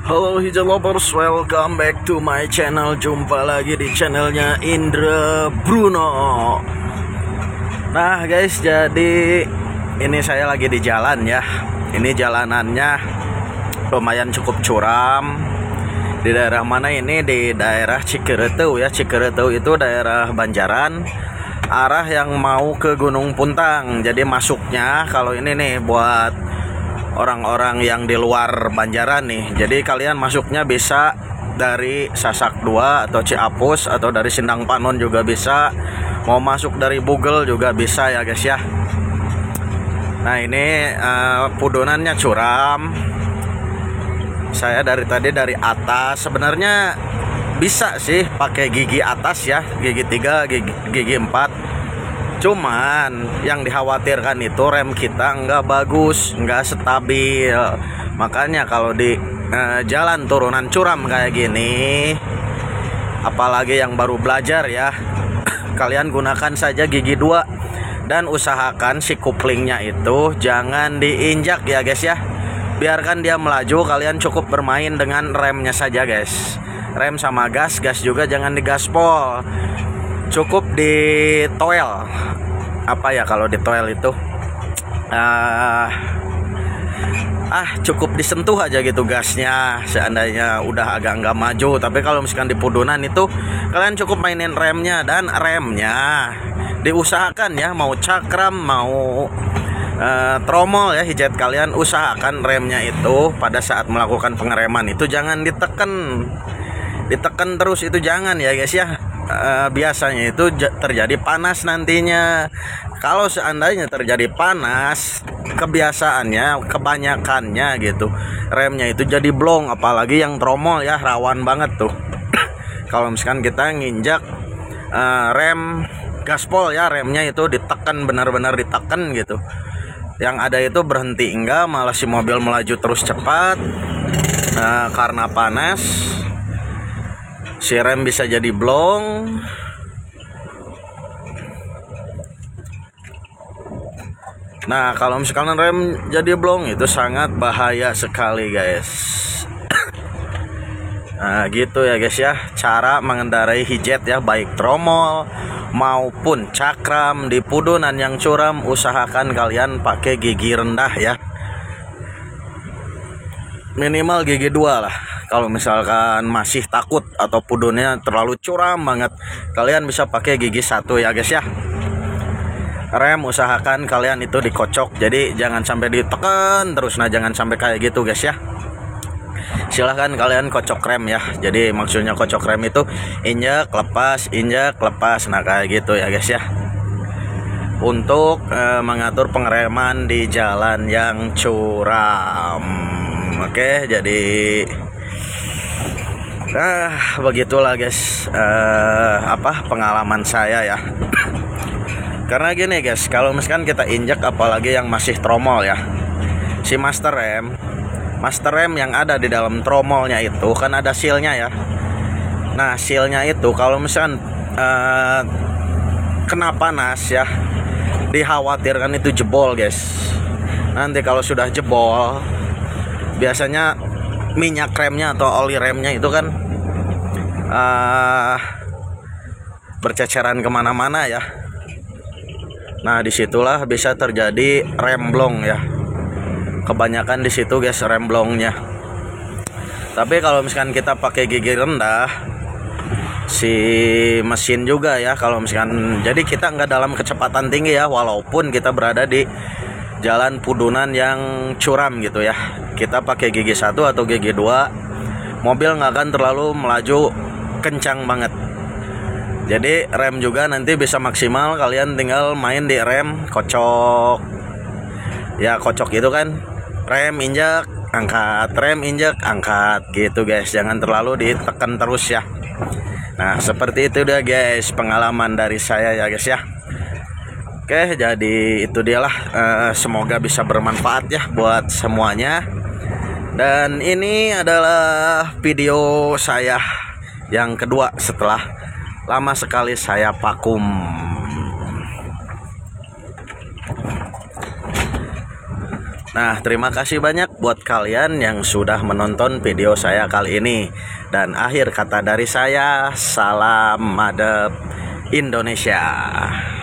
Halo hijau lovers, welcome back to my channel. Jumpa lagi di channelnya Indra Bruno. Nah guys, jadi ini saya lagi di jalan ya. Ini jalanannya lumayan cukup curam. Di daerah mana ini? Di daerah Cikereteu ya. Cikereteu itu daerah Banjaran, arah yang mau ke Gunung Puntang. Jadi masuknya kalau ini nih buat orang-orang yang di luar Banjaran nih. Jadi kalian masuknya bisa dari Sasak 2 atau Ciapus atau dari Sindang Panon juga bisa. Mau masuk dari Bugel juga bisa ya guys ya. Nah ini pudonannya curam. Saya dari tadi dari atas. Sebenarnya bisa sih pakai gigi atas ya, gigi 3, gigi 4. Cuman yang dikhawatirkan itu rem kita nggak bagus, nggak stabil. Makanya kalau di jalan turunan curam kayak gini, apalagi yang baru belajar ya, kalian gunakan saja gigi 2 dan usahakan si kuplingnya itu jangan diinjak ya guys ya. Biarkan dia melaju, kalian cukup bermain dengan remnya saja guys. Rem sama gas juga jangan digaspol. Cukup di toel. Apa ya kalau di toel itu cukup disentuh aja gitu gasnya, seandainya udah agak nggak maju. Tapi kalau misalkan di pudunan itu kalian cukup mainin remnya, dan remnya diusahakan ya, mau cakram mau tromol ya, hijet kalian usahakan remnya itu pada saat melakukan pengereman itu jangan ditekan terus, itu jangan ya guys ya. Biasanya itu terjadi panas nantinya. Kalau seandainya terjadi panas, kebanyakannya gitu remnya itu jadi blong, apalagi yang tromol ya, rawan banget tuh. Kalau misalkan kita nginjak rem gaspol ya, remnya itu ditekan, benar-benar ditekan gitu. Yang ada itu berhenti enggak, malah si mobil melaju terus cepat karena panas. Si rem bisa jadi blong. Nah kalau misalkan rem jadi blong itu sangat bahaya sekali guys. Nah gitu ya guys ya, cara mengendarai hijet ya, baik tromol maupun cakram di pudunan yang curam. Usahakan kalian pakai gigi rendah ya, minimal gigi 2 lah. Kalau misalkan masih takut atau pudunnya terlalu curam banget, kalian bisa pakai gigi 1 ya guys ya. Rem usahakan kalian itu dikocok, jadi jangan sampai ditekan terus. Nah jangan sampai kayak gitu guys ya. Silahkan kalian kocok rem ya. Jadi maksudnya kocok rem itu injak lepas, injak lepas. Nah kayak gitu ya guys ya, untuk mengatur pengereman di jalan yang curam. Oke, jadi begitulah guys pengalaman saya ya. Karena gini guys, kalau misalkan kita injak apalagi yang masih tromol ya, si master rem yang ada di dalam tromolnya itu kan ada sealnya ya. Nah sealnya itu kalau misalkan kena panas ya, dikhawatirkan itu jebol guys. Nanti kalau sudah jebol, biasanya minyak remnya atau oli remnya itu kan berceceran kemana-mana ya. Nah disitulah bisa terjadi remblong ya. Kebanyakan di situ guys remblongnya. Tapi kalau misalkan kita pakai gigi rendah, si mesin juga ya, kalau misalkan jadi kita nggak dalam kecepatan tinggi ya, walaupun kita berada di jalan pudunan yang curam gitu ya, kita pakai gigi 1 atau gigi 2, mobil nggak akan terlalu melaju kencang banget. Jadi rem juga nanti bisa maksimal, kalian tinggal main di rem, kocok ya, kocok itu kan, rem injak angkat, rem injak angkat gitu guys, jangan terlalu ditekan terus ya. Nah seperti itu dia guys pengalaman dari saya ya guys ya. Oke, jadi itu dialah, semoga bisa bermanfaat ya buat semuanya. Dan ini adalah video saya yang kedua setelah lama sekali saya vakum. Nah, terima kasih banyak buat kalian yang sudah menonton video saya kali ini. Dan akhir kata dari saya, salam madep Indonesia.